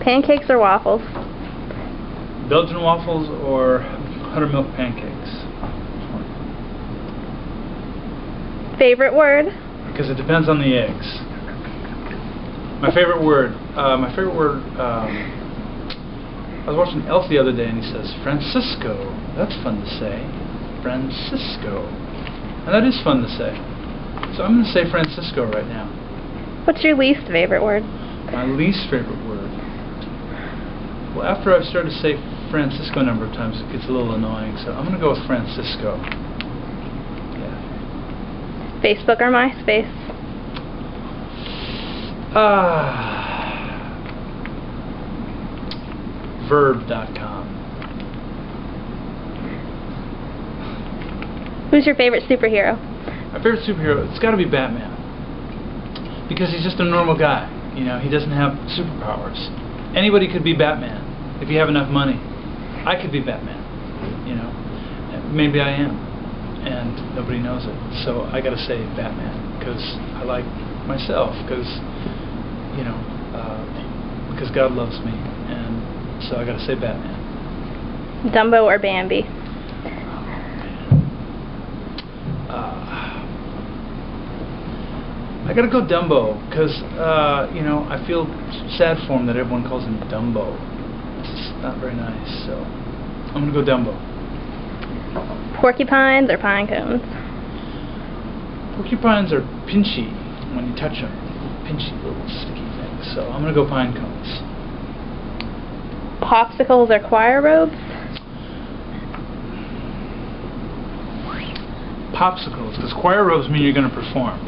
Pancakes or waffles? Belgian waffles or buttermilk pancakes? Favorite word? Because it depends on the eggs. My favorite word, I was watching Elf the other day and he says, Francisco. That's fun to say. Francisco. And that is fun to say. So I'm going to say Francisco right now. What's your least favorite word? My least favorite word? Well, after I've started to say Francisco a number of times, it gets a little annoying, so I'm going to go with Francisco. Yeah. Facebook or MySpace? Verb.com. Who's your favorite superhero? My favorite superhero, it's got to be Batman. Because he's just a normal guy. You know, he doesn't have superpowers. Anybody could be Batman if you have enough money. I could be Batman. You know, maybe I am, and nobody knows it. So I got to say Batman because I like myself. Because you know, because God loves me, and so I got to say Batman. Dumbo or Bambi? I gotta go Dumbo, because, you know, I feel sad for him that everyone calls him Dumbo. It's just not very nice, so I'm gonna go Dumbo. Porcupines or pine cones? Porcupines are pinchy when you touch them. Pinchy little sticky things, so I'm gonna go pine cones. Popsicles or choir robes? Popsicles, because choir robes mean you're gonna perform.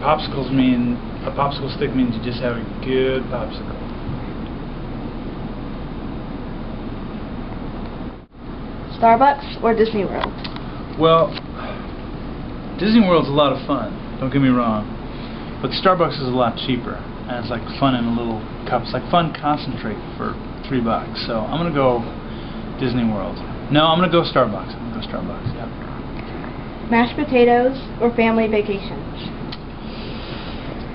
Popsicles mean, a popsicle stick means you just have a good popsicle. Starbucks or Disney World? Well, Disney World's a lot of fun, don't get me wrong, but Starbucks is a lot cheaper, and it's like fun in a little cup. It's like fun concentrate for $3, so I'm gonna go Disney World. No, I'm gonna go Starbucks. I'm gonna go Starbucks, yeah. Mashed potatoes or family vacations?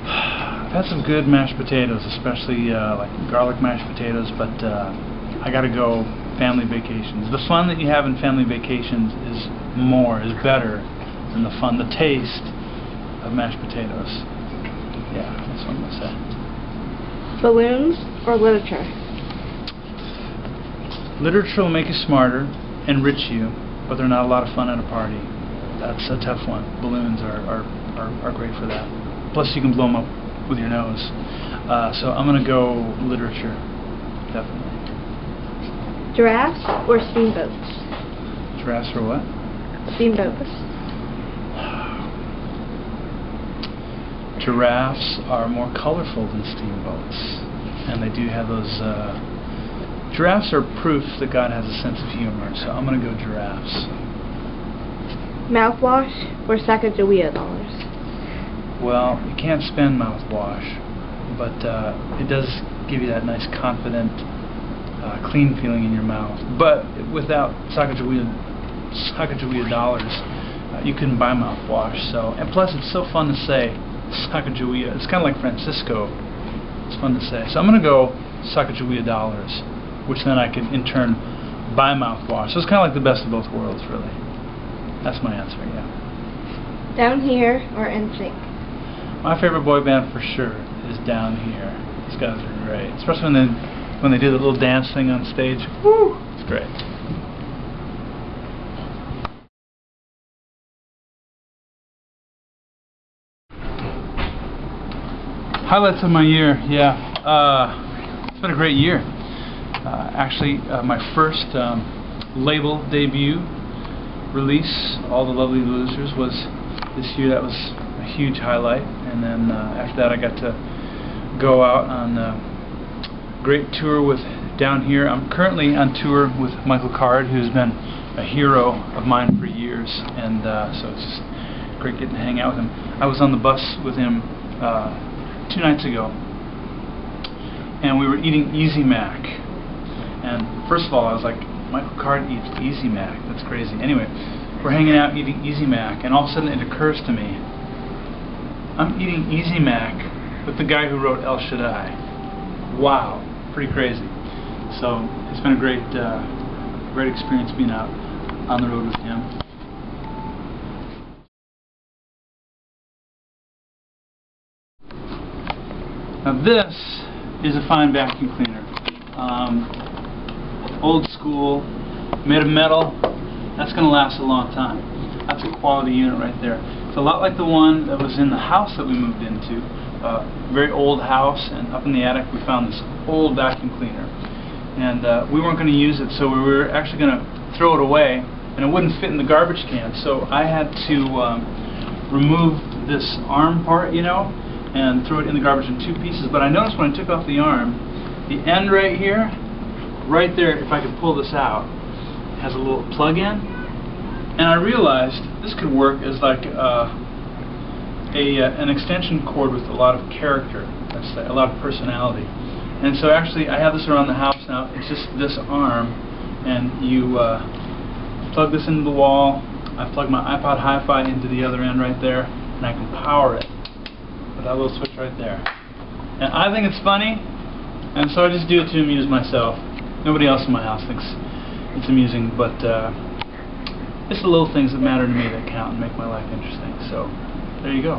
I've had some good mashed potatoes, especially like garlic mashed potatoes, but I gotta go family vacations. The fun that you have in family vacations is better than the fun, the taste of mashed potatoes. Yeah, that's what I'm gonna say. Balloons or literature? Literature will make you smarter, enrich you, but they're not a lot of fun at a party. That's a tough one. Balloons are great for that. Plus you can blow them up with your nose. So I'm going to go literature, definitely. Giraffes or steamboats? Giraffes or what? Steamboats. Giraffes are more colorful than steamboats, and they do have those. Giraffes are proof that God has a sense of humor, so I'm going to go giraffes. Mouthwash or Sacagawea dollars? Well, you can't spend mouthwash, but it does give you that nice, confident, clean feeling in your mouth. But without Sacagawea dollars, you couldn't buy mouthwash. So, and plus, it's so fun to say Sacagawea. It's kind of like Francisco. It's fun to say. So I'm going to go Sacagawea dollars, which then I can in turn buy mouthwash. So it's kind of like the best of both worlds, really. That's my answer. Yeah. Down Here or NSYNC? My favorite boy band for sure is Down Here. These guys are great, especially when they do the little dance thing on stage. Woo! It's great. Highlights of my year, yeah. It's been a great year. Actually, my first label debut release, All the Lovely Losers, was this year. That was a huge highlight, and then after that I got to go out on a great tour with Down Here. I'm currently on tour with Michael Card, who's been a hero of mine for years, and so it's just great getting to hang out with him. I was on the bus with him 2 nights ago, and we were eating Easy Mac, and first of all I was like, Michael Card eats Easy Mac, that's crazy. Anyway, we're hanging out eating Easy Mac, and all of a sudden it occurs to me, I'm eating Easy Mac with the guy who wrote El Shaddai. Wow. pretty crazy. So it's been a great experience being out on the road with him. Now this is a fine vacuum cleaner. Old school, made of metal. That's going to last a long time. That's a quality unit right there. It's a lot like the one that was in the house that we moved into. Very old house, and up in the attic we found this old vacuum cleaner. And we weren't going to use it, so we were actually going to throw it away, and it wouldn't fit in the garbage can. So I had to remove this arm part, you know, and throw it in the garbage in 2 pieces. But I noticed when I took off the arm, the end right here, right there, if I could pull this out, has a little plug-in, and I realized this could work as like an extension cord with a lot of character, a lot of personality. And so actually I have this around the house now. It's just this arm, and you plug this into the wall. I plug my iPod Hi-Fi into the other end right there, and I can power it with that little switch right there. And I think it's funny, and so I just do it to amuse myself. Nobody else in my house thinks it's amusing, but it's the little things that matter to me that count and make my life interesting. So there you go.